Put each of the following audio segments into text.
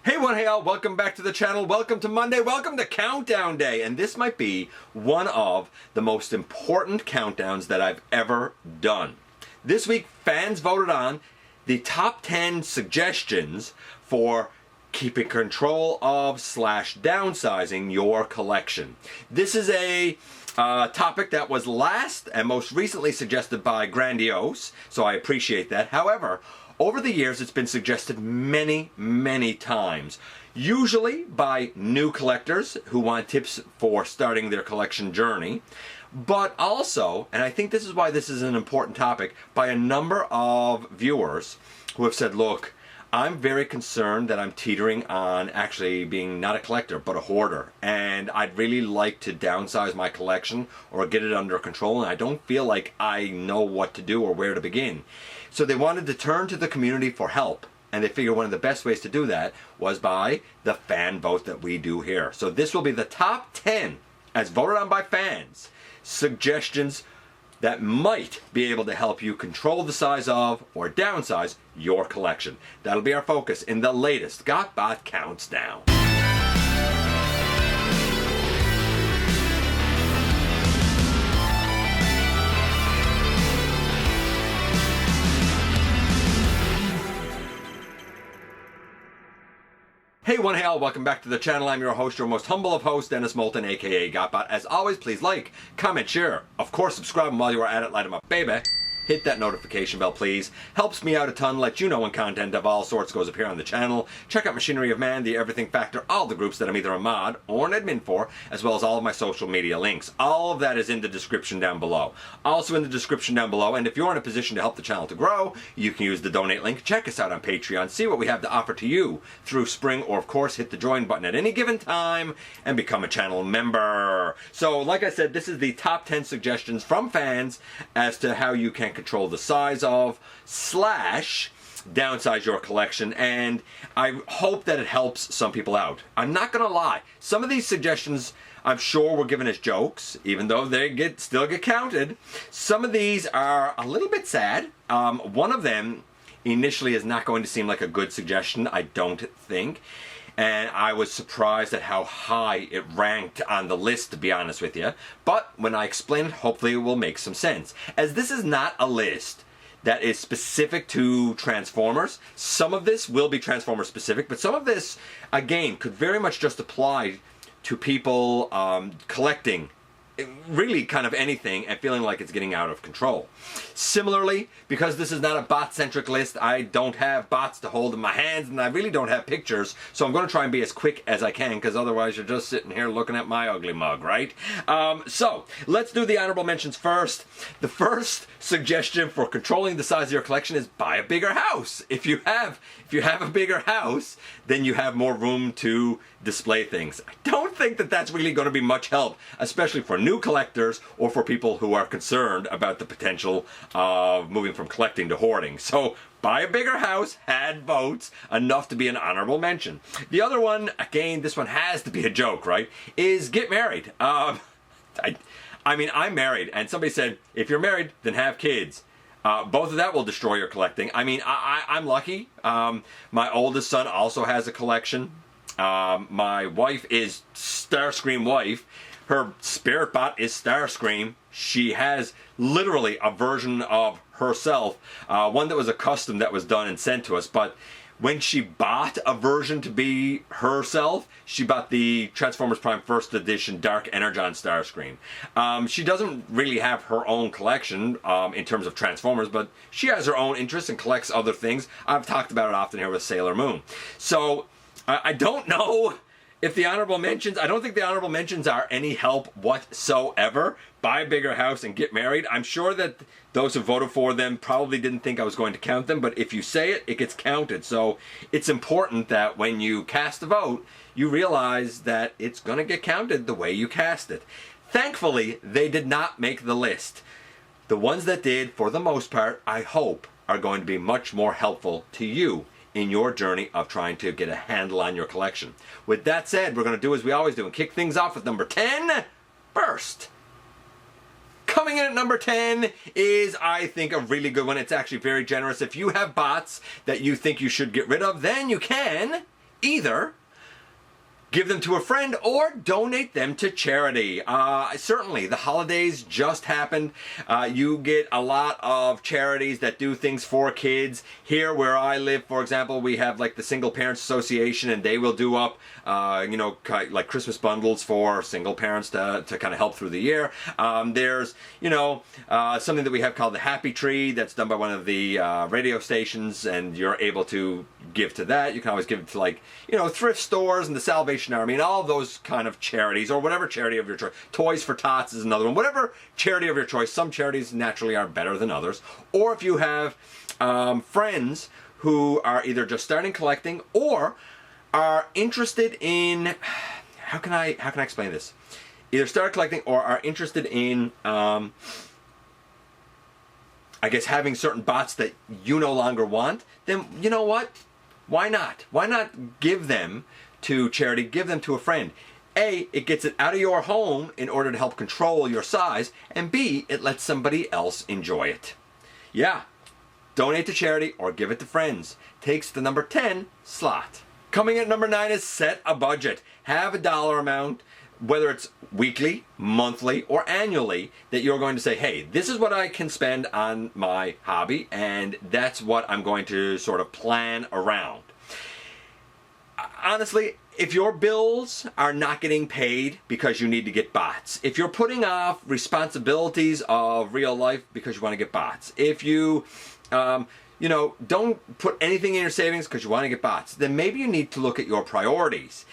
Hey all, welcome back to the channel, welcome to Monday, welcome to Countdown Day, and this might be one of the most important countdowns that I've ever done. This week, fans voted on the top 10 suggestions for keeping control of / downsizing your collection. This is a topic that was last and most recently suggested by Grandiose, so I appreciate that. However, over the years, it's been suggested many times, usually by new collectors who want tips for starting their collection journey, but also, and I think this is why this is an important topic, by a number of viewers who have said, look, I'm very concerned that I'm teetering on actually being not a collector, but a hoarder. And I'd really like to downsize my collection or get it under control, and I don't feel like I know what to do or where to begin. So they wanted to turn to the community for help. And they figured one of the best ways to do that was by the fan vote that we do here. So this will be the top 10, as voted on by fans, suggestions that might be able to help you control the size of or downsize your collection. That'll be our focus in the latest GotBot Counts Down. Hey all, welcome back to the channel. I'm your host, your most humble of hosts, Dennis Moulton, aka GotBot. As always, please like, comment, share. Of course, subscribe, and while you are at it, light them up, baby. Hit that notification bell, please. Helps me out a ton, let you know when content of all sorts goes up here on the channel. Check out Machinery of Man, The Everything Factor, all the groups that I'm either a mod or an admin for, as well as all of my social media links. All of that is in the description down below. Also in the description down below, and if you're in a position to help the channel to grow, you can use the donate link. Check us out on Patreon, see what we have to offer to you through spring, or of course hit the join button at any given time and become a channel member. So like I said, this is the top 10 suggestions from fans as to how you can control the size of / downsize your collection, and I hope that it helps some people out. I'm not gonna lie, some of these suggestions I'm sure were given as jokes, even though they still get counted. Some of these are a little bit sad. One of them initially is not going to seem like a good suggestion, I don't think. And I was surprised at how high it ranked on the list, to be honest with you. But when I explain it, hopefully it will make some sense. As this is not a list that is specific to Transformers, some of this will be Transformer specific, but some of this, again, could very much just apply to people collecting really kind of anything and feeling like it's getting out of control. Similarly, because this is not a bot-centric list, I don't have bots to hold in my hands, and I really don't have pictures, so I'm going to try and be as quick as I can, because otherwise you're just sitting here looking at my ugly mug, right? So, let's do the honorable mentions first. The first suggestion for controlling the size of your collection is buy a bigger house. If you have a bigger house, then you have more room to display things. I don't think that that's really going to be much help, especially for new collectors or for people who are concerned about the potential of moving from collecting to hoarding. So buy a bigger house had votes enough to be an honorable mention. The other one, again, this one has to be a joke, right, is get married. I mean, I'm married, and somebody said, if you're married, then have kids. Both of that will destroy your collecting. I mean, I'm lucky. My oldest son also has a collection. My wife is Starscream wife. Her spirit bot is Starscream. She has literally a version of herself, one that was a custom that was done and sent to us, but when she bought a version to be herself, she bought the Transformers Prime First Edition Dark Energon Starscream. She doesn't really have her own collection in terms of Transformers, but she has her own interests and collects other things. I've talked about it often here with Sailor Moon. So I don't know if the honorable mentions, I don't think the honorable mentions are any help whatsoever. Buy a bigger house and get married. I'm sure that those who voted for them probably didn't think I was going to count them, but if you say it, it gets counted. So it's important that when you cast a vote, you realize that it's going to get counted the way you cast it. Thankfully, they did not make the list. The ones that did, for the most part, I hope, are going to be much more helpful to you in your journey of trying to get a handle on your collection. With that said, we're going to do as we always do and kick things off with number 10 first. Coming in at number 10 is, I think, a really good one. It's actually very generous. If you have bots that you think you should get rid of, then you can Either give them to a friend or donate them to charity. Certainly, the holidays just happened. You get a lot of charities that do things for kids. Here where I live, for example, we have like the Single Parents Association, and they will do up, like Christmas bundles for single parents to kind of help through the year. There's, something that we have called the Happy Tree that's done by one of the radio stations, and you're able to give to that. You can always give it to, like, thrift stores and the Salvation Army and all those kind of charities, or whatever charity of your choice. Toys for Tots is another one. Whatever charity of your choice. Some charities naturally are better than others. Or if you have friends who are either just starting collecting or are interested in, how can I explain this? Either start collecting or are interested in, I guess, having certain bots that you no longer want, then you know what? Why not? Why not give them to charity, give them to a friend? A, it gets it out of your home in order to help control your size, and B, it lets somebody else enjoy it. Yeah, donate to charity or give it to friends. Takes the number 10 slot. Coming at number 9 is set a budget. Have a dollar amount, whether it's weekly, monthly, or annually, that you're going to say, hey, this is what I can spend on my hobby, and that's what I'm going to sort of plan around. Honestly, if your bills are not getting paid because you need to get bots, if you're putting off responsibilities of real life because you want to get bots, if you, don't put anything in your savings because you want to get bots, then maybe you need to look at your priorities.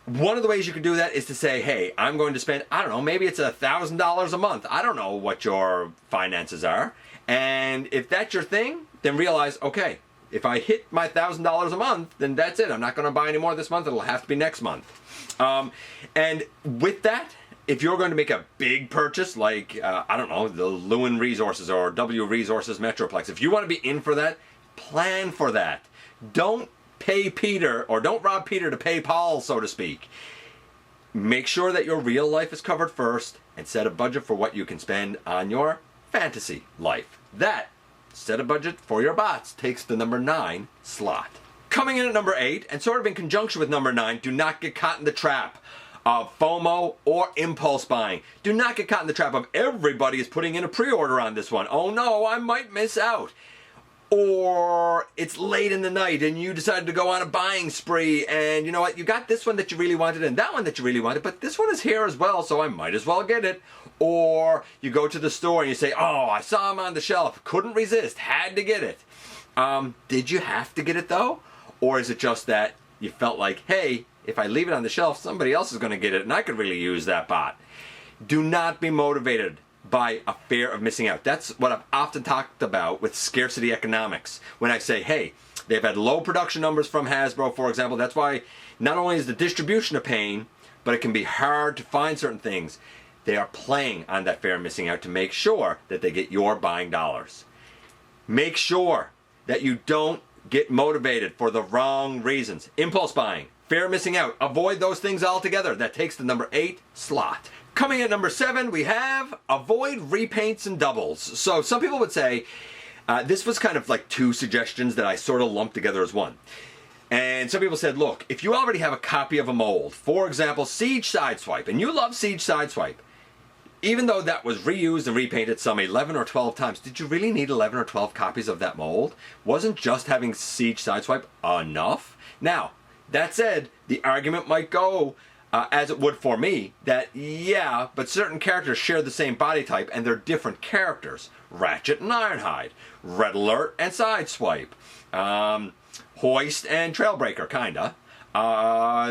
One of the ways you can do that is to say, hey, I'm going to spend, I don't know, maybe it's $1,000 a month. I don't know what your finances are. And if that's your thing, then realize, okay, if I hit my $1,000 a month, then that's it. I'm not going to buy any more this month. It'll have to be next month. And with that, if you're going to make a big purchase, like, the Lewin Resources or W Resources Metroplex, if you want to be in for that, plan for that. Don't pay Peter, or don't rob Peter to pay Paul, so to speak. Make sure that your real life is covered first, and set a budget for what you can spend on your fantasy life. That, set a budget for your bots, takes the number 9 slot. Coming in at number 8, and sort of in conjunction with number 9, do not get caught in the trap of FOMO or impulse buying. Do not get caught in the trap of everybody is putting in a pre-order on this one. Oh no, I might miss out. Or it's late in the night and you decided to go on a buying spree, and you know what, you got this one that you really wanted and that one that you really wanted, but this one is here as well, so I might as well get it. Or you go to the store and you say, oh, I saw them on the shelf, couldn't resist, had to get it. Did you have to get it though? Or is it just that you felt like, hey, if I leave it on the shelf, somebody else is going to get it and I could really use that bot? Do not be motivated by a fear of missing out. That's what I've often talked about with scarcity economics. When I say, hey, they've had low production numbers from Hasbro, for example. That's why not only is the distribution a pain, but it can be hard to find certain things. They are playing on that fear of missing out to make sure that they get your buying dollars. Make sure that you don't get motivated for the wrong reasons. Impulse buying, fear of missing out. Avoid those things altogether. That takes the number 8 slot. Coming at number 7, we have avoid repaints and doubles. So some people would say, this was kind of like 2 suggestions that I sort of lumped together as one. And some people said, look, if you already have a copy of a mold, for example, Siege Sideswipe, and you love Siege Sideswipe, even though that was reused and repainted some 11 or 12 times, did you really need 11 or 12 copies of that mold? Wasn't just having Siege Sideswipe enough? Now, that said, the argument might go, as it would for me, that yeah, but certain characters share the same body type and they're different characters. Ratchet and Ironhide, Red Alert and Sideswipe, Hoist and Trailbreaker, kinda.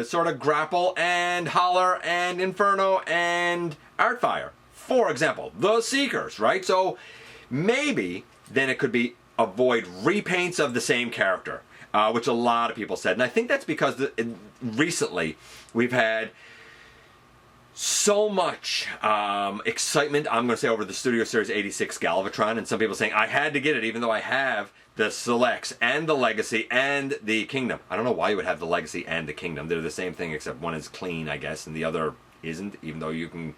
Sort of Grapple and Holler and Inferno and Artfire. For example, the Seekers, right? So maybe then it could be avoid repaints of the same character, which a lot of people said. And I think that's because recently we've had so much excitement, I'm going to say, over the Studio Series 86 Galvatron, and some people saying, I had to get it even though I have the Selects and the Legacy and the Kingdom. I don't know why you would have the Legacy and the Kingdom. They're the same thing, except one is clean, I guess, and the other isn't, even though you can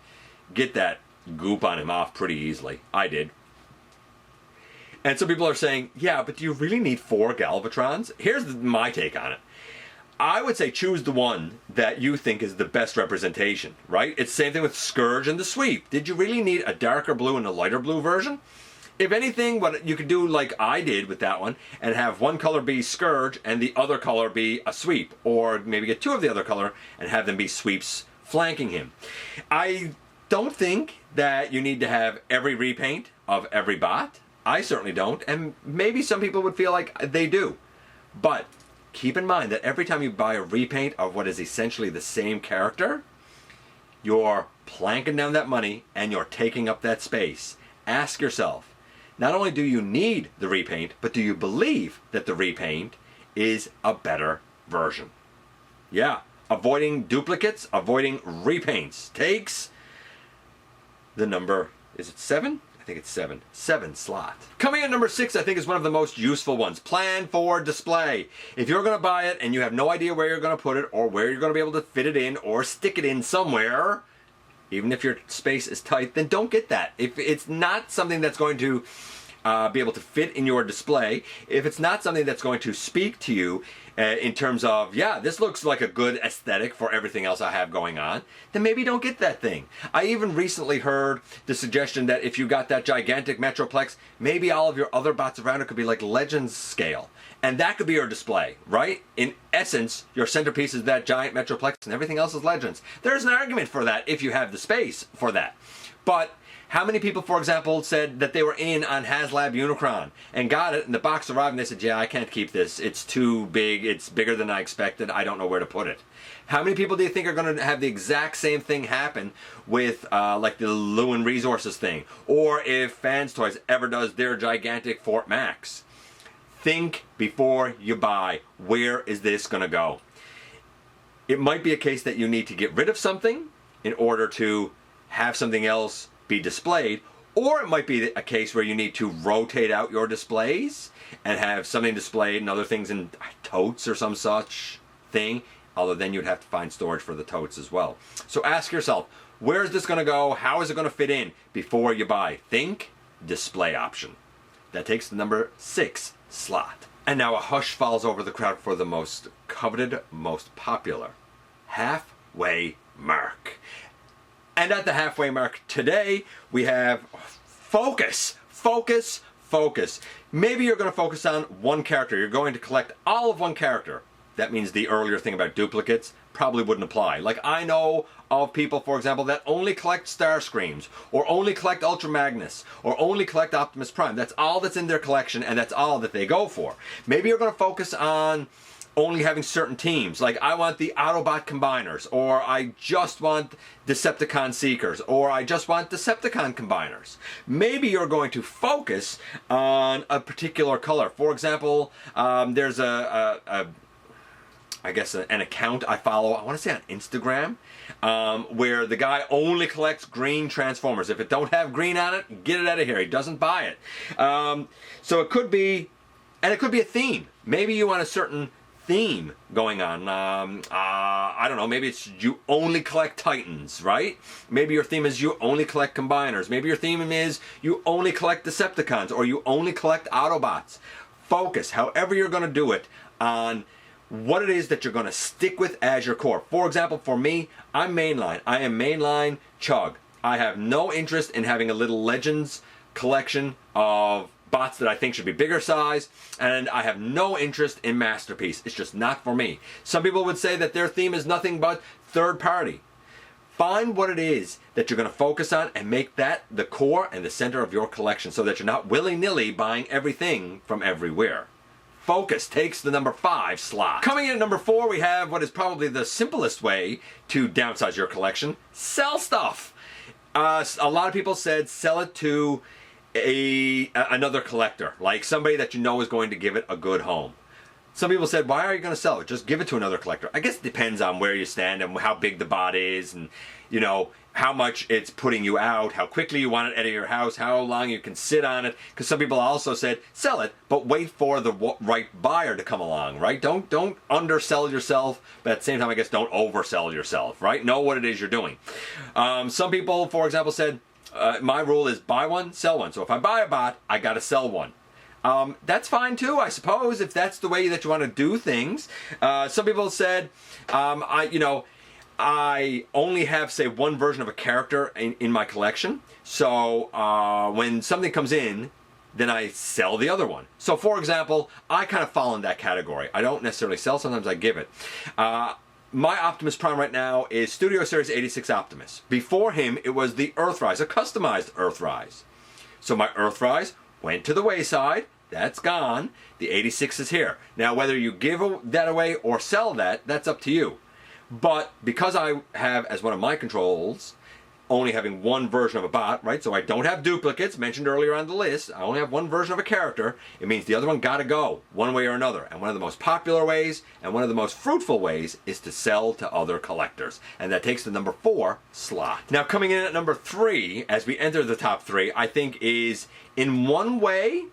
get that goop on him off pretty easily. I did. And some people are saying, yeah, but do you really need 4 Galvatrons? Here's my take on it. I would say choose the one that you think is the best representation, right? It's the same thing with Scourge and the Sweep. Did you really need a darker blue and a lighter blue version? If anything, what you could do like I did with that one and have one color be Scourge and the other color be a Sweep, or maybe get two of the other color and have them be Sweeps flanking him. I don't think that you need to have every repaint of every bot. I certainly don't, and maybe some people would feel like they do. But keep in mind that every time you buy a repaint of what is essentially the same character, you're planking down that money and you're taking up that space. Ask yourself, not only do you need the repaint, but do you believe that the repaint is a better version? Yeah, avoiding duplicates, avoiding repaints takes the number, is it 7? I think it's 7. 7 slot. Coming in number 6, I think, is one of the most useful ones. Plan for display. If you're going to buy it and you have no idea where you're going to put it or where you're going to be able to fit it in or stick it in somewhere, even if your space is tight, then don't get that. If it's not something that's going to be able to fit in your display, if it's not something that's going to speak to you in terms of, yeah, this looks like a good aesthetic for everything else I have going on, then maybe don't get that thing. I even recently heard the suggestion that if you got that gigantic Metroplex, maybe all of your other bots around it could be like Legends scale. And that could be your display, right? In essence, your centerpiece is that giant Metroplex and everything else is Legends. There's an argument for that if you have the space for that. But how many people, for example, said that they were in on HasLab Unicron and got it, and the box arrived and they said, yeah, I can't keep this. It's too big. It's bigger than I expected. I don't know where to put it. How many people do you think are going to have the exact same thing happen with like the Lewin Resources thing? Or if Fans Toys ever does their gigantic Fort Max? Think before you buy. Where is this going to go? It might be a case that you need to get rid of something in order to have something else be displayed, or it might be a case where you need to rotate out your displays and have something displayed and other things in totes or some such thing, although then you'd have to find storage for the totes as well. So ask yourself, where is this going to go? How is it going to fit in before you buy? Think display option. That takes the number 6 slot. And now a hush falls over the crowd for the most coveted, most popular halfway mark. And at the halfway mark today, we have focus, focus, focus. Maybe you're going to focus on one character. You're going to collect all of one character. That means the earlier thing about duplicates probably wouldn't apply. Like I know of people, for example, that only collect Starscreams, or only collect Ultra Magnus, or only collect Optimus Prime. That's all that's in their collection, and that's all that they go for. Maybe you're going to focus on only having certain teams, like I want the Autobot Combiners, or I just want Decepticon Seekers, or I just want Decepticon Combiners. Maybe you're going to focus on a particular color. For example, there's I guess an account I follow, I want to say on Instagram, where the guy only collects green Transformers. If it don't have green on it, get it out of here. He doesn't buy it. So it could be, and it could be a theme. Maybe you want a certain theme going on. I don't know, maybe it's you only collect Titans, right? Maybe your theme is you only collect Combiners. Maybe your theme is you only collect Decepticons, or you only collect Autobots. Focus, however you're going to do it, on what it is that you're going to stick with as your core. For example, for me, I'm mainline. I am mainline Chug. I have no interest in having a little Legends collection of bots that I think should be bigger size, and I have no interest in Masterpiece. It's just not for me. Some people would say that their theme is nothing but third party. Find what it is that you're going to focus on and make that the core and the center of your collection, so that you're not willy-nilly buying everything from everywhere. Focus takes the number 5 slot. Coming in at number 4, we have what is probably the simplest way to downsize your collection: sell stuff. A lot of people said sell it to another collector, like somebody that you know is going to give it a good home. Some people said, why are you going to sell it? Just give it to another collector. I guess it depends on where you stand and how big the bot is, and you know how much it's putting you out, how quickly you want it out of your house, how long you can sit on it. Because some people also said, sell it, but wait for the right buyer to come along, right? Don't undersell yourself, but at the same time, I guess don't oversell yourself, right? Know what it is you're doing. Some people, for example, said, my rule is buy one, sell one. So if I buy a bot, I got to sell one. That's fine too, I suppose, if that's the way that you want to do things. Some people said, I only have, say, one version of a character in my collection. So when something comes in, then I sell the other one. So for example, I kind of fall in that category. I don't necessarily sell, sometimes I give it. My Optimus Prime right now is Studio Series 86 Optimus. Before him, it was the Earthrise, a customized Earthrise. So my Earthrise went to the wayside. That's gone. The 86 is here. Now, whether you give that away or sell that, that's up to you. But because I have, as one of my controls, only having one version of a bot, right? So I don't have duplicates mentioned earlier on the list. I only have one version of a character. It means the other one gotta go one way or another. And one of the most popular ways and one of the most fruitful ways is to sell to other collectors. And that takes the number 4 slot. Now coming in at number 3, as we enter the top 3, I think is in one way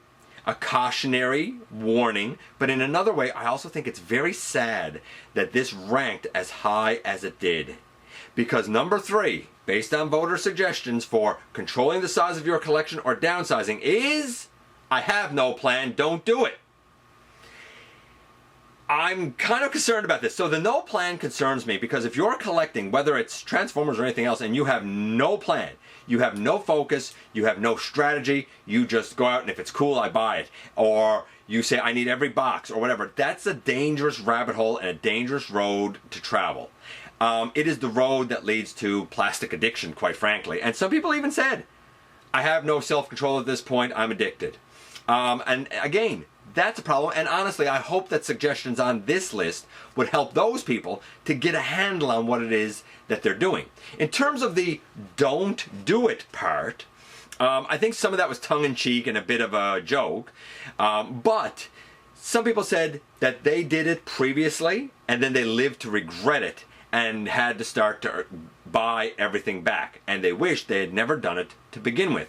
a cautionary warning, but in another way, I also think it's very sad that this ranked as high as it did. Because number 3, based on voter suggestions for controlling the size of your collection or downsizing, is I have no plan, don't do it. I'm kind of concerned about this. So the no plan concerns me because if you're collecting, whether it's Transformers or anything else, and you have no plan, you have no focus, you have no strategy, you just go out and if it's cool, I buy it. Or you say, I need every box or whatever. That's a dangerous rabbit hole and a dangerous road to travel. It is the road that leads to plastic addiction, quite frankly. And some people even said, I have no self-control at this point, I'm addicted. And again, that's a problem. And honestly, I hope that suggestions on this list would help those people to get a handle on what it is that they're doing. In terms of the don't do it part, I think some of that was tongue-in-cheek and a bit of a joke. But some people said that they did it previously and then they lived to regret it and had to start to buy everything back. And they wished they had never done it to begin with.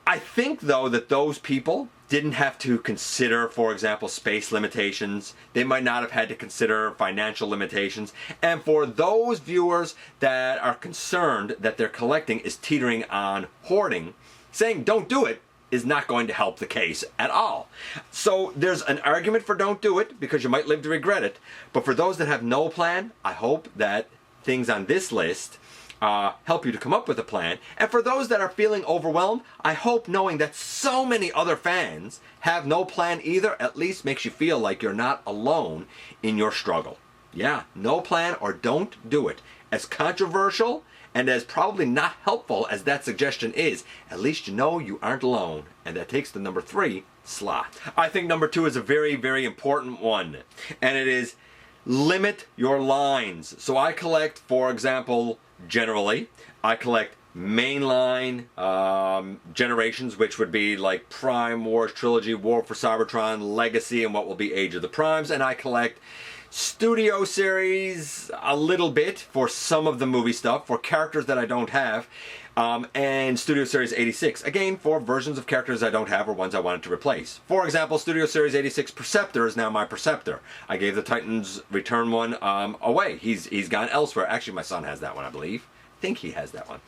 I think, though, that those people didn't have to consider, for example, space limitations. They might not have had to consider financial limitations. And for those viewers that are concerned that their collecting is teetering on hoarding, saying don't do it is not going to help the case at all. So there's an argument for don't do it because you might live to regret it. But for those that have no plan, I hope that things on this list help you to come up with a plan. And for those that are feeling overwhelmed, I hope knowing that so many other fans have no plan either at least makes you feel like you're not alone in your struggle. Yeah, no plan or don't do it. As controversial and as probably not helpful as that suggestion is, at least you know you aren't alone. And that takes the number 3 slot. I think number 2 is a very, very important one. And it is limit your lines. So I collect, for example, generally, I collect mainline generations, which would be like Prime Wars Trilogy, War for Cybertron, Legacy, and what will be Age of the Primes. And I collect Studio Series a little bit for some of the movie stuff, for characters that I don't have, and Studio Series 86, again, for versions of characters I don't have or ones I wanted to replace. For example, Studio Series 86 Perceptor is now my Perceptor. I gave the Titans Return one away. He's gone elsewhere. Actually, my son has that one, I believe. I think he has that one.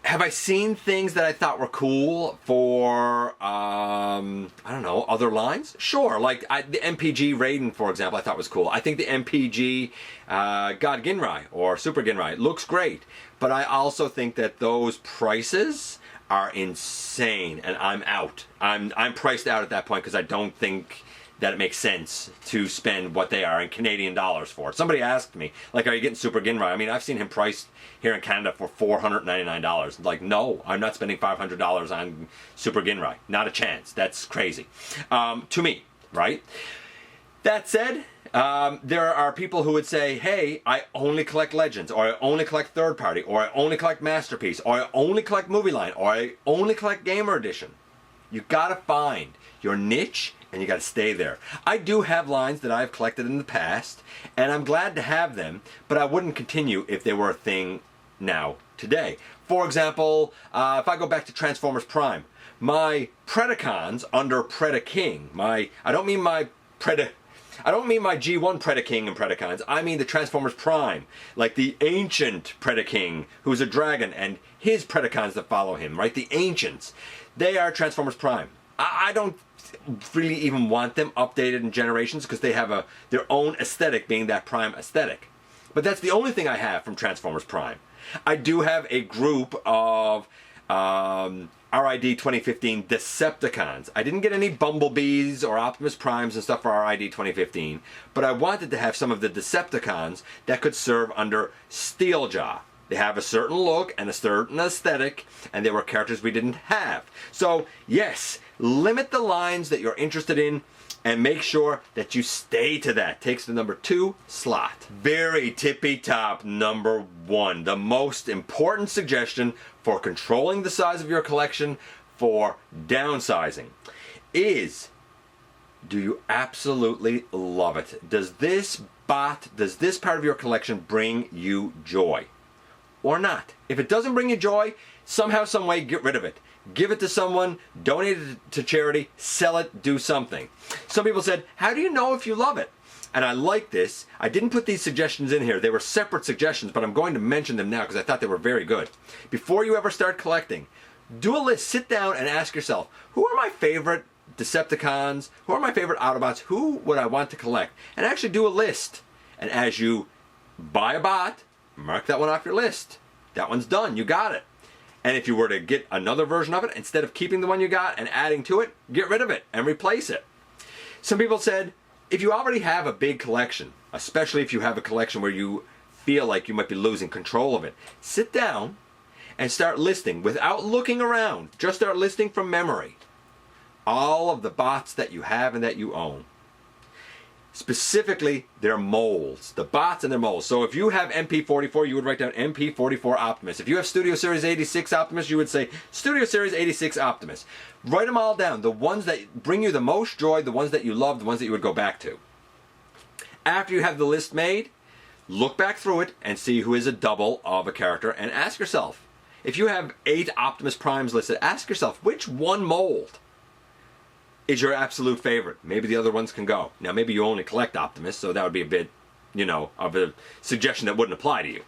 Have I seen things that I thought were cool for, I don't know, other lines? Sure, like the MPG Raiden, for example, I thought was cool. I think the MPG God Ginrai or Super Ginrai looks great. But I also think that those prices are insane, and I'm out. I'm priced out at that point because I don't think that it makes sense to spend what they are in Canadian dollars for it. Somebody asked me, like, are you getting Super Ginrai? I mean, I've seen him priced here in Canada for $499. Like, no, I'm not spending $500 on Super Ginrai. Not a chance. That's crazy. To me, right? That said, there are people who would say, hey, I only collect Legends, or I only collect Third Party, or I only collect Masterpiece, or I only collect Movie Line, or I only collect Gamer Edition. You gotta find your niche and you got to stay there. I do have lines that I've collected in the past, and I'm glad to have them, but I wouldn't continue if they were a thing now, today. For example, if I go back to Transformers Prime, my Predacons under Predaking, I don't mean my I don't mean my G1 Predaking and Predacons. I mean the Transformers Prime, like the ancient Predaking, who's a dragon, and his Predacons that follow him, right? The ancients. They are Transformers Prime. I don't really even want them updated in generations because they have their own aesthetic, being that Prime aesthetic. But that's the only thing I have from Transformers Prime. I do have a group of RID 2015 Decepticons. I didn't get any Bumblebees or Optimus Primes and stuff for RID 2015, but I wanted to have some of the Decepticons that could serve under Steeljaw. They have a certain look and a certain aesthetic, and they were characters we didn't have. So, yes, limit the lines that you're interested in and make sure that you stay to that. Takes the number 2 slot. Very tippy top number 1. The most important suggestion for controlling the size of your collection for downsizing is, do you absolutely love it? Does this part of your collection bring you joy? Or not? If it doesn't bring you joy, somehow, some way, get rid of it. Give it to someone, donate it to charity, sell it, do something. Some people said, how do you know if you love it? And I like this. I didn't put these suggestions in here. They were separate suggestions, but I'm going to mention them now because I thought they were very good. Before you ever start collecting, do a list. Sit down and ask yourself, who are my favorite Decepticons? Who are my favorite Autobots? Who would I want to collect? And actually do a list. And as you buy a bot, mark that one off your list. That one's done. You got it. And if you were to get another version of it, instead of keeping the one you got and adding to it, get rid of it and replace it. Some people said, if you already have a big collection, especially if you have a collection where you feel like you might be losing control of it, sit down and start listing without looking around. Just start listing from memory all of the bots that you have and that you own. Specifically, their molds, the bots and their molds. So if you have MP44, you would write down MP44 Optimus. If you have Studio Series 86 Optimus, you would say Studio Series 86 Optimus. Write them all down, the ones that bring you the most joy, the ones that you love, the ones that you would go back to. After you have the list made, look back through it and see who is a double of a character and ask yourself, if you have 8 Optimus Primes listed, ask yourself, which one mold is your absolute favorite? Maybe the other ones can go. Now, maybe you only collect Optimus, so that would be a bit, of a suggestion that wouldn't apply to you.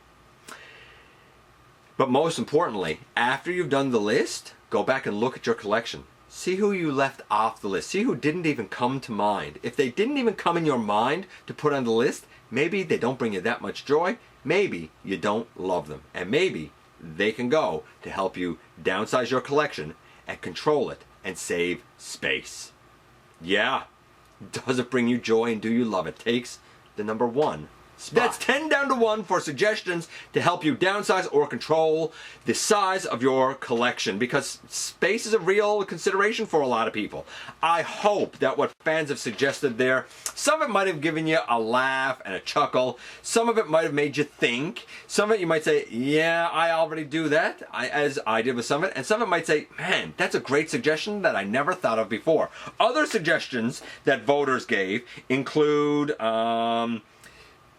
But most importantly, after you've done the list, go back and look at your collection. See who you left off the list. See who didn't even come to mind. If they didn't even come in your mind to put on the list, maybe they don't bring you that much joy. Maybe you don't love them. And maybe they can go to help you downsize your collection and control it and save space. Yeah. Does it bring you joy and do you love it? Takes the number 1 spot. That's 10 down to 1 for suggestions to help you downsize or control the size of your collection, because space is a real consideration for a lot of people. I hope that what fans have suggested there, some of it might have given you a laugh and a chuckle. Some of it might have made you think. Some of it you might say, yeah, I already do that, as I did with some of it. And some of it might say, man, that's a great suggestion that I never thought of before. Other suggestions that voters gave include,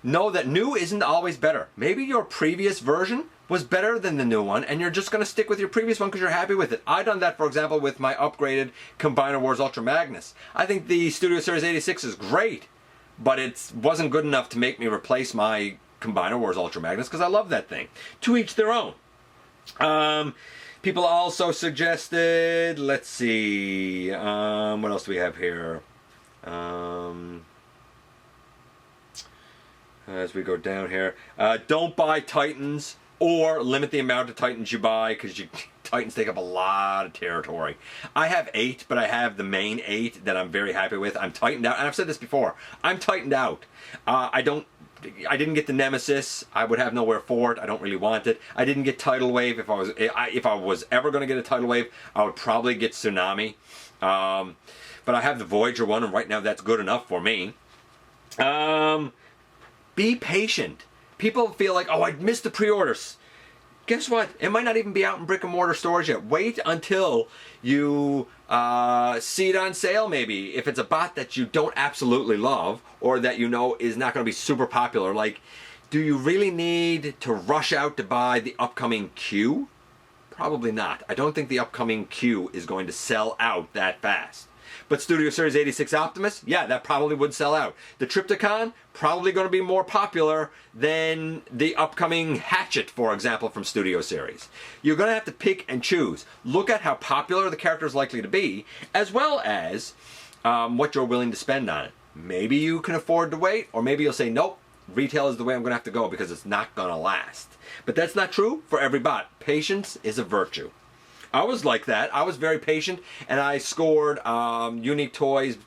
know that new isn't always better. Maybe your previous version was better than the new one, and you're just going to stick with your previous one because you're happy with it. I've done that, for example, with my upgraded Combiner Wars Ultra Magnus. I think the Studio Series 86 is great, but it wasn't good enough to make me replace my Combiner Wars Ultra Magnus because I love that thing. To each their own. People also suggested, let's see, what else do we have here? As we go down here, don't buy Titans, or limit the amount of Titans you buy, because Titans take up a lot of territory. I have 8, but I have the main 8 that I'm very happy with. I'm tightened out, and I've said this before. I'm tightened out. I didn't get the Nemesis. I would have nowhere for it. I don't really want it. I didn't get Tidal Wave. If I was ever going to get a Tidal Wave, I would probably get Tsunami. But I have the Voyager one, and right now that's good enough for me. Be patient. People feel like, oh, I missed the pre-orders. Guess what? It might not even be out in brick and mortar stores yet. Wait until you see it on sale, maybe. If it's a bot that you don't absolutely love, or that you know is not going to be super popular. Like, do you really need to rush out to buy the upcoming Q? Probably not. I don't think the upcoming Q is going to sell out that fast. But Studio Series 86 Optimus, yeah, that probably would sell out. The Triptychon, probably going to be more popular than the upcoming Hatchet, for example, from Studio Series. You're going to have to pick and choose. Look at how popular the character is likely to be, as well as what you're willing to spend on it. Maybe you can afford to wait, or maybe you'll say, nope, retail is the way I'm going to have to go because it's not going to last. But that's not true for every bot. Patience is a virtue. I was like that. I was very patient, and I scored Unique Toys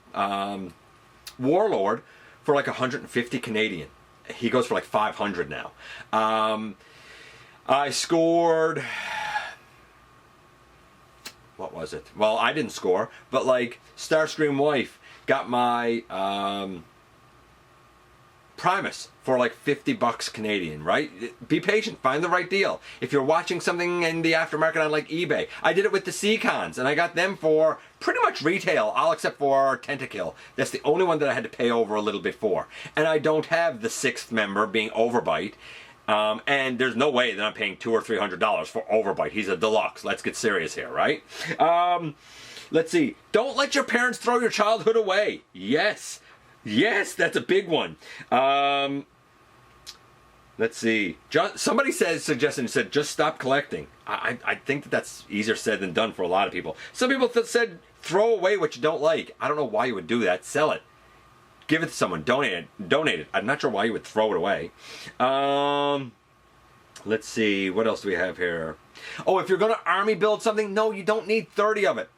Warlord for like 150 Canadian. He goes for like 500 now. I scored... What was it? Well, I didn't score, but like Starscream Wife got my Primus for like 50 bucks Canadian, right? Be patient, find the right deal. If you're watching something in the aftermarket on like eBay, I did it with the Seacons, and I got them for pretty much retail, all except for Tentakill. That's the only one that I had to pay over a little bit for. And I don't have the 6th member being Overbite. And there's no way that I'm paying $200 or $300 for Overbite. He's a deluxe. Let's get serious here, right? Let's see. Don't let your parents throw your childhood away. Yes. Yes, that's a big one. Let's see. Somebody suggested just stop collecting. I think that's easier said than done for a lot of people. Some people said throw away what you don't like. I don't know why you would do that. Sell it. Give it to someone. Donate it. I'm not sure why you would throw it away. Let's see. What else do we have here? Oh, if you're going to army build something, no, you don't need 30 of it.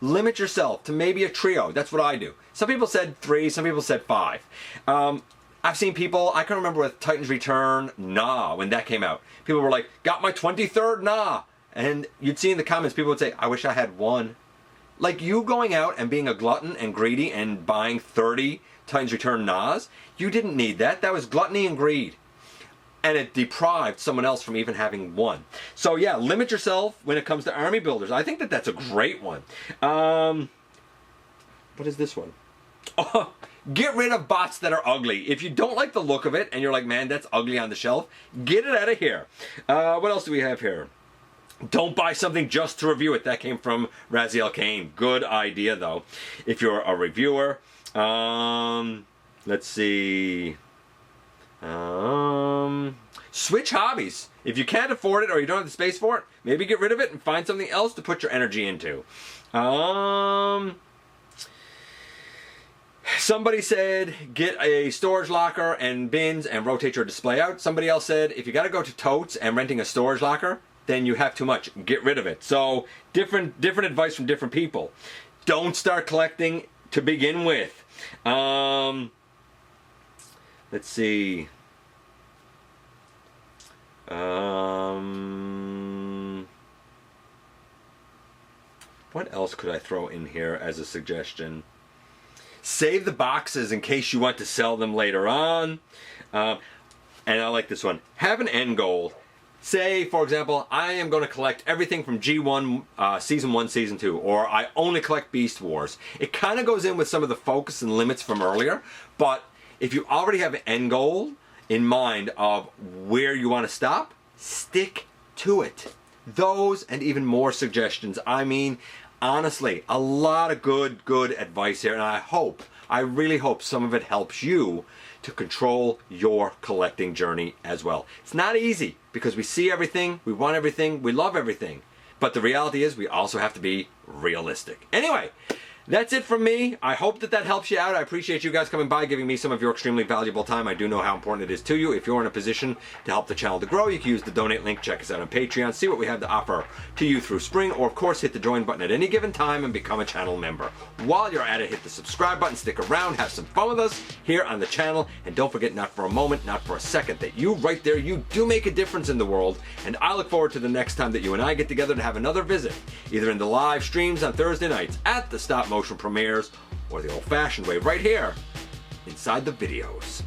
Limit yourself to maybe a trio. That's what I do. Some people said 3, some people said 5. I've seen people, I can remember with Titan's Return, nah, when that came out. People were like, got my 23rd, nah. And you'd see in the comments, people would say, I wish I had 1. Like you going out and being a glutton and greedy and buying 30 Titan's Return nahs, you didn't need that. That was gluttony and greed. And it deprived someone else from even having 1. So yeah, limit yourself when it comes to army builders. I think that that's a great one. What is this one? Oh, get rid of bots that are ugly. If you don't like the look of it and you're like, man, that's ugly on the shelf, get it out of here. What else do we have here? Don't buy something just to review it. That came from Raziel Kane. Good idea, though. If you're a reviewer. Let's see. Switch hobbies. If you can't afford it or you don't have the space for it, maybe get rid of it and find something else to put your energy into. Somebody said get a storage locker and bins and rotate your display out. Somebody else said if you got to go to totes and renting a storage locker, then you have too much. Get rid of it. So different advice from different people. Don't start collecting to begin with. Let's see. What else could I throw in here as a suggestion? Save the boxes in case you want to sell them later on. And I like this one. Have an end goal. Say, for example, I am going to collect everything from G1, Season 1, Season 2, or I only collect Beast Wars. It kind of goes in with some of the focus and limits from earlier, but if you already have an end goal in mind of where you want to stop, stick to it. Those and even more suggestions. I mean, honestly, a lot of good advice here, and I really hope some of it helps you to control your collecting journey as well. It's not easy because we see everything, we want everything, we love everything. But the reality is we also have to be realistic. Anyway, that's it from me. I hope that helps you out. I appreciate you guys coming by, giving me some of your extremely valuable time. I do know how important it is to you. If you're in a position to help the channel to grow, you can use the donate link. Check us out on Patreon. See what we have to offer to you through spring. Or, of course, hit the join button at any given time and become a channel member. While you're at it, hit the subscribe button. Stick around. Have some fun with us here on the channel. And don't forget, not for a moment, not for a second, that you right there, you do make a difference in the world. And I look forward to the next time that you and I get together to have another visit, either in the live streams on Thursday nights at the stop motion premieres or the old-fashioned way right here inside the videos.